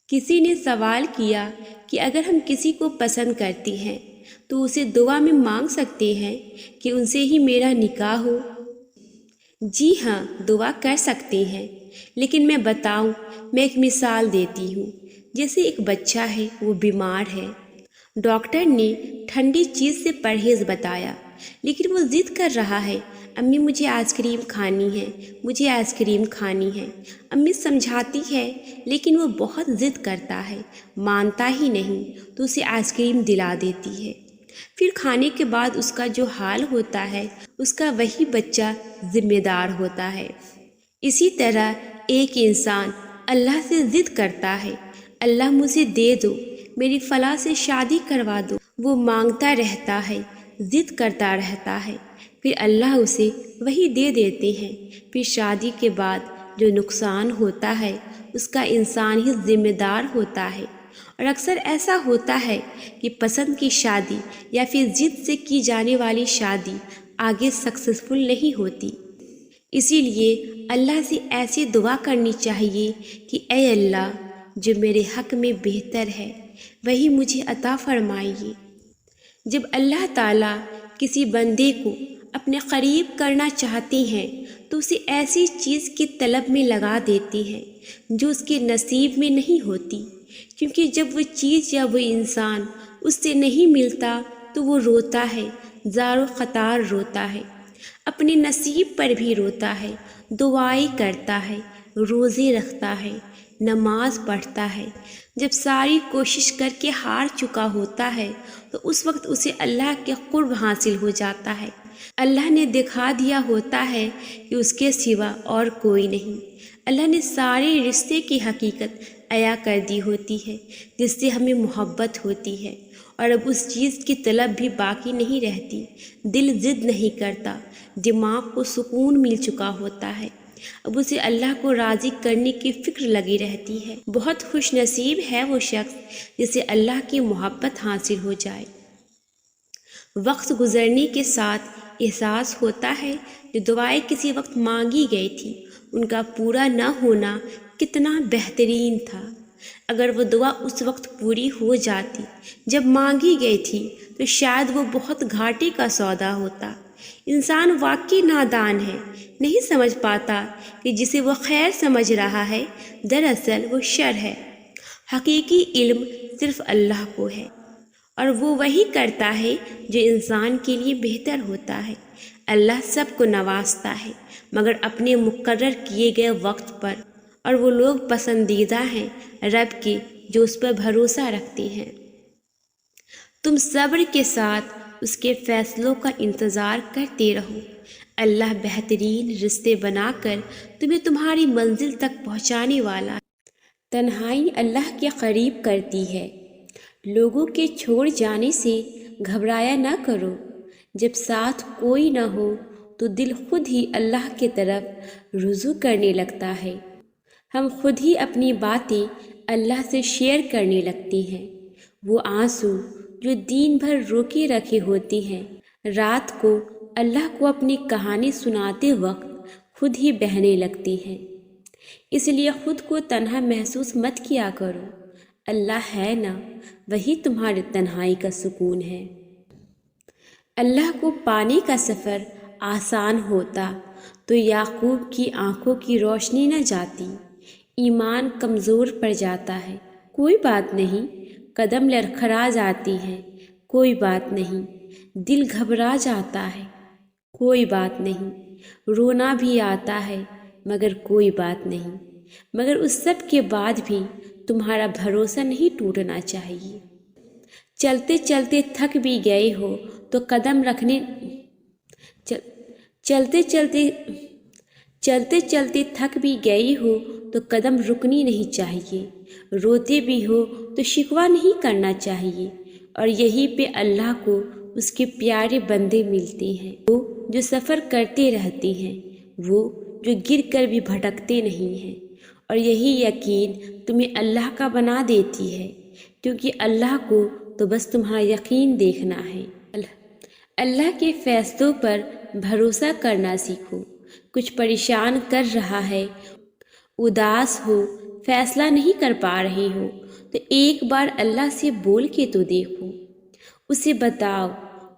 किसी ने सवाल किया कि अगर हम किसी को पसंद करती हैं तो उसे दुआ में मांग सकते हैं कि उनसे ही मेरा निकाह हो। जी हाँ, दुआ कर सकते हैं, लेकिन मैं बताऊं, मैं एक मिसाल देती हूँ। जैसे एक बच्चा है, वो बीमार है। डॉक्टर ने ठंडी चीज़ से परहेज़ बताया, लेकिन वो ज़िद कर रहा है, अम्मी मुझे आइसक्रीम खानी है, मुझे आइसक्रीम खानी है। अम्मी समझाती है, लेकिन वो बहुत ज़िद करता है, मानता ही नहीं, तो उसे आइसक्रीम दिला देती है। फिर खाने के बाद उसका जो हाल होता है, उसका वही बच्चा जिम्मेदार होता है। इसी तरह एक इंसान अल्लाह से ज़िद करता है, अल्लाह मुझे दे दो, मेरी फलां से शादी करवा दो। वो मांगता रहता है, ज़िद करता रहता है, फिर अल्लाह उसे वही दे देते हैं। फिर शादी के बाद जो नुकसान होता है उसका इंसान ही जिम्मेदार होता है। और अक्सर ऐसा होता है कि पसंद की शादी या फिर ज़िद से की जाने वाली शादी आगे सक्सेसफुल नहीं होती। इसीलिए अल्लाह से ऐसी दुआ करनी चाहिए कि ऐ अल्लाह, जो मेरे हक़ में बेहतर है वही मुझे अता फरमाइए। जब अल्लाह ताला किसी बंदे को अपने करीब करना चाहती हैं तो उसे ऐसी चीज़ की तलब में लगा देती हैं जो उसके नसीब में नहीं होती, क्योंकि जब वो चीज़ या वो इंसान उससे नहीं मिलता तो वो रोता है, ज़ारो ख़तार रोता है, अपने नसीब पर भी रोता है, दुआएं करता है, रोज़े रखता है, नमाज पढ़ता है। जब सारी कोशिश करके हार चुका होता है तो उस वक्त उसे अल्लाह के कुर्ब हासिल हो जाता है। अल्लाह ने दिखा दिया होता है कि उसके सिवा और कोई नहीं। अल्लाह ने सारे रिश्ते की हकीकत अया कर दी होती है जिससे हमें मोहब्बत होती है, और अब उस चीज़ की तलब भी बाकी नहीं रहती। दिल ज़िद नहीं करता, दिमाग को सुकून मिल चुका होता है, अब उसे अल्लाह को राज़ी करने की फ़िक्र लगी रहती है। बहुत खुश नसीब है वो शख्स जिसे अल्लाह की मोहब्बत हासिल हो जाए। वक्त गुज़रने के साथ एहसास होता है जो दुआएं किसी वक्त मांगी गई थी उनका पूरा न होना कितना बेहतरीन था। अगर वो दुआ उस वक्त पूरी हो जाती जब मांगी गई थी तो शायद वो बहुत घाटे का सौदा होता। इंसान वाकई नादान है, नहीं समझ पाता कि जिसे वो खैर समझ रहा है दरअसल वो शर है। हकीकी इल्म सिर्फ अल्लाह को है और वो वही करता है जो इंसान के लिए बेहतर होता है। अल्लाह सबको नवाजता है मगर अपने मुकर्रर किए गए वक्त पर, और वो लोग पसंदीदा हैं रब के जो उस पर भरोसा रखते हैं। तुम सब्र के साथ उसके फैसलों का इंतज़ार करते रहो। अल्लाह बेहतरीन रिश्ते बनाकर तुम्हें तुम्हारी मंजिल तक पहुंचाने वाला है। तन्हाई अल्लाह के करीब करती है। लोगों के छोड़ जाने से घबराया न करो। जब साथ कोई न हो तो दिल खुद ही अल्लाह की तरफ रुजू करने लगता है। हम खुद ही अपनी बातें अल्लाह से शेयर करने लगती हैं। वो आंसू जो दिन भर रोके रखे होती हैं रात को अल्लाह को अपनी कहानी सुनाते वक्त खुद ही बहने लगती हैं। इसलिए खुद को तन्हा महसूस मत किया करो। अल्लाह है ना, वही तुम्हारे तन्हाई का सुकून है। अल्लाह को पाने का सफ़र आसान होता तो याकूब की आंखों की रोशनी न जाती। ईमान कमज़ोर पड़ जाता है, कोई बात नहीं। कदम लड़खड़ा जाती है, कोई बात नहीं। दिल घबरा जाता है, कोई बात नहीं। रोना भी आता है मगर कोई बात नहीं। मगर उस सब के बाद भी तुम्हारा भरोसा नहीं टूटना चाहिए। चलते चलते थक भी गए हो तो कदम रखने चलते चलते थक भी गई हो तो कदम रुकनी नहीं चाहिए। रोते भी हो तो शिकवा नहीं करना चाहिए। और यहीं पे अल्लाह को उसके प्यारे बंदे मिलते हैं, वो जो सफ़र करते रहते हैं, वो जो गिर कर भी भटकते नहीं हैं। और यही यकीन तुम्हें अल्लाह का बना देती है, क्योंकि अल्लाह को तो बस तुम्हारा यकीन देखना है। अल्लाह के फैसलों पर भरोसा करना सीखो। कुछ परेशान कर रहा है, उदास हो, فیصلہ نہیں کر پا رہے ہو تو ایک بار اللہ سے بول کے تو دیکھو، اسے بتاؤ،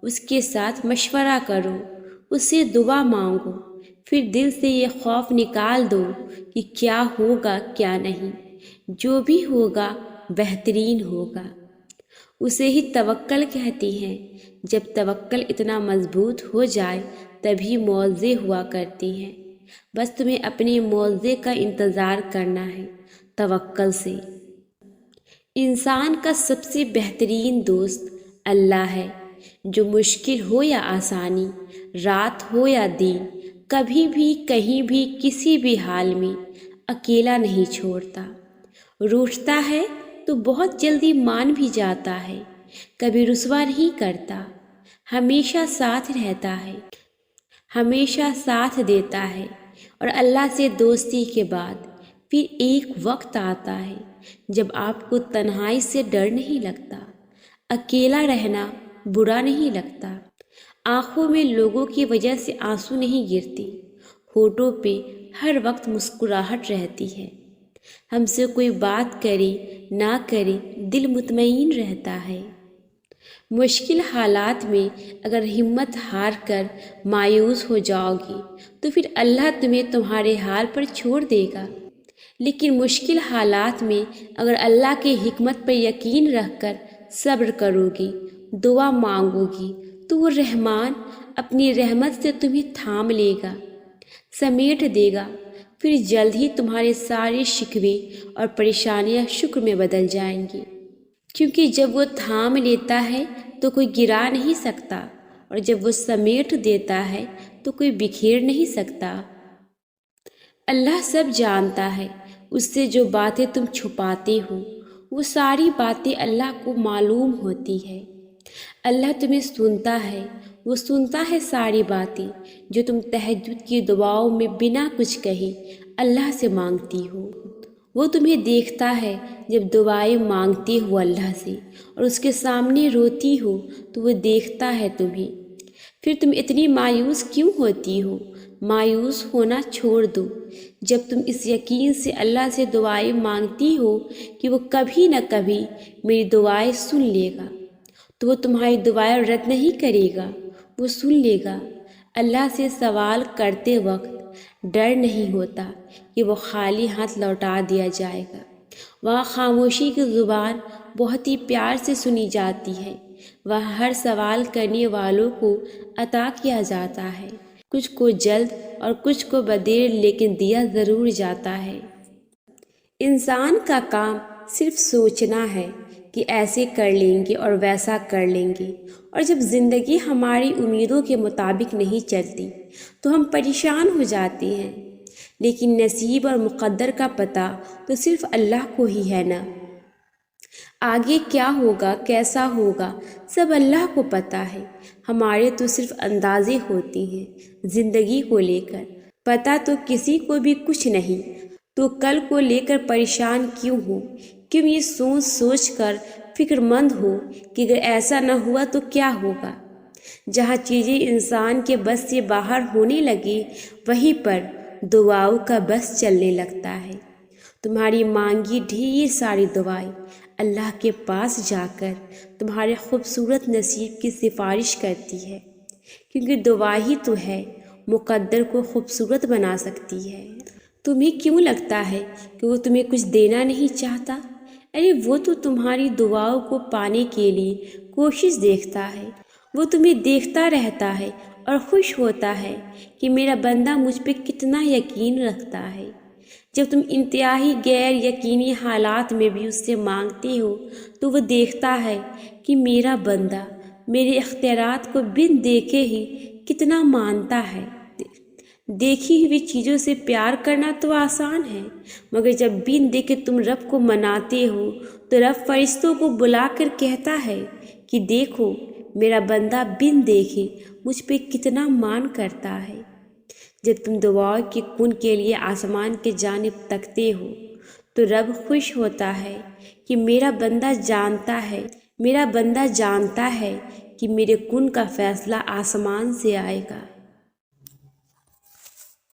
اس کے ساتھ مشورہ کرو، اس سے دعا مانگو، پھر دل سے یہ خوف نکال دو کہ کیا ہوگا کیا نہیں، جو بھی ہوگا بہترین ہوگا۔ اسے ہی توکل کہتی ہیں۔ جب توکل اتنا مضبوط ہو جائے تبھی معجزے ہوا کرتی ہیں۔ بس تمہیں اپنے معجزے کا انتظار کرنا ہے توکل سے۔ انسان کا سب سے بہترین دوست اللہ ہے، جو مشکل ہو یا آسانی، رات ہو یا دن، کبھی بھی کہیں بھی کسی بھی حال میں اکیلا نہیں چھوڑتا۔ روٹھتا ہے تو بہت جلدی مان بھی جاتا ہے، کبھی رسوا نہیں کرتا، ہمیشہ ساتھ رہتا ہے، ہمیشہ ساتھ دیتا ہے۔ اور اللہ سے دوستی کے بعد پھر ایک وقت آتا ہے جب آپ کو تنہائی سے ڈر نہیں لگتا، اکیلا رہنا برا نہیں لگتا، آنکھوں میں لوگوں کی وجہ سے آنسو نہیں گرتے، ہونٹوں پہ ہر وقت مسکراہٹ رہتی ہے، ہم سے کوئی بات کرے نہ کرے دل مطمئن رہتا ہے۔ مشکل حالات میں اگر ہمت ہار کر مایوس ہو جاؤ گی تو پھر اللہ تمہیں تمہارے حال پر چھوڑ دے گا، لیکن مشکل حالات میں اگر اللہ کے حکمت پر یقین رکھ کر صبر کرو گی، دعا مانگو گی تو وہ رحمان اپنی رحمت سے تمہیں تھام لے گا، سمیٹ دے گا، پھر جلد ہی تمہارے سارے شکوے اور پریشانیاں شکر میں بدل جائیں گی، کیونکہ جب وہ تھام لیتا ہے تو کوئی گرا نہیں سکتا، اور جب وہ سمیٹ دیتا ہے تو کوئی بکھیر نہیں سکتا۔ اللہ سب جانتا ہے، اس سے جو باتیں تم چھپاتے ہو وہ ساری باتیں اللہ کو معلوم ہوتی ہے۔ اللہ تمہیں سنتا ہے، وہ سنتا ہے ساری باتیں جو تم تہجد کی دعاؤں میں بنا کچھ کہے اللہ سے مانگتی ہو۔ وہ تمہیں دیکھتا ہے جب دعائیں مانگتی ہو اللہ سے اور اس کے سامنے روتی ہو تو وہ دیکھتا ہے تمہیں۔ پھر تم اتنی مایوس کیوں ہوتی ہو؟ مایوس ہونا چھوڑ دو۔ جب تم اس یقین سے اللہ سے دعائیں مانگتی ہو کہ وہ کبھی نہ کبھی میری دعائیں سن لے گا، تو وہ تمہاری دعائیں رد نہیں کرے گا، وہ سن لے گا۔ اللہ سے سوال کرتے وقت ڈر نہیں ہوتا کہ وہ خالی ہاتھ لوٹا دیا جائے گا۔ وہاں خاموشی کی زبان بہت ہی پیار سے سنی جاتی ہے، وہاں ہر سوال کرنے والوں کو عطا کیا جاتا ہے، کچھ کو جلد اور کچھ کو بدیر، لیکن دیا ضرور جاتا ہے۔ انسان کا کام صرف سوچنا ہے کہ ایسے کر لیں گے اور ویسا کر لیں گے، اور جب زندگی ہماری امیدوں کے مطابق نہیں چلتی تو ہم پریشان ہو جاتے ہیں، لیکن نصیب اور مقدر کا پتہ تو صرف اللہ کو ہی ہے نا۔ آگے کیا ہوگا کیسا ہوگا سب اللہ کو پتہ ہے، ہمارے تو صرف اندازے ہوتے ہیں زندگی کو لے کر، پتہ تو کسی کو بھی کچھ نہیں، تو کل کو لے کر پریشان کیوں ہو، کیوں یہ سوچ سوچ کر فکر مند ہو کہ اگر ایسا نہ ہوا تو کیا ہوگا۔ جہاں چیزیں انسان کے بس سے باہر ہونے لگے وہیں پر دعاؤں کا بس چلنے لگتا ہے۔ تمہاری مانگی ڈھیر ساری دعائیں اللہ کے پاس جا کر تمہارے خوبصورت نصیب کی سفارش کرتی ہے، کیونکہ دعا ہی تو ہے مقدر کو خوبصورت بنا سکتی ہے۔ تمہیں کیوں لگتا ہے کہ وہ تمہیں کچھ دینا نہیں چاہتا؟ ارے وہ تو تمہاری دعاؤں کو پانے کے لیے کوشش دیکھتا ہے، وہ تمہیں دیکھتا رہتا ہے اور خوش ہوتا ہے کہ میرا بندہ مجھ پہ کتنا یقین رکھتا ہے۔ جب تم انتہائی غیر یقینی حالات میں بھی اس سے مانگتے ہو تو وہ دیکھتا ہے کہ میرا بندہ میرے اختیارات کو بن دیکھے ہی کتنا مانتا ہے۔ دیکھی ہوئی چیزوں سے پیار کرنا تو آسان ہے، مگر جب بن دیکھے تم رب کو مناتے ہو تو رب فرشتوں کو بلا کر کہتا ہے کہ دیکھو میرا بندہ بن دیکھے مجھ پہ کتنا مان کرتا ہے۔ جب تم دعاؤں کے کن کے لیے آسمان کے جانب تکتے ہو تو رب خوش ہوتا ہے کہ میرا بندہ جانتا ہے کہ میرے کن کا فیصلہ آسمان سے آئے گا۔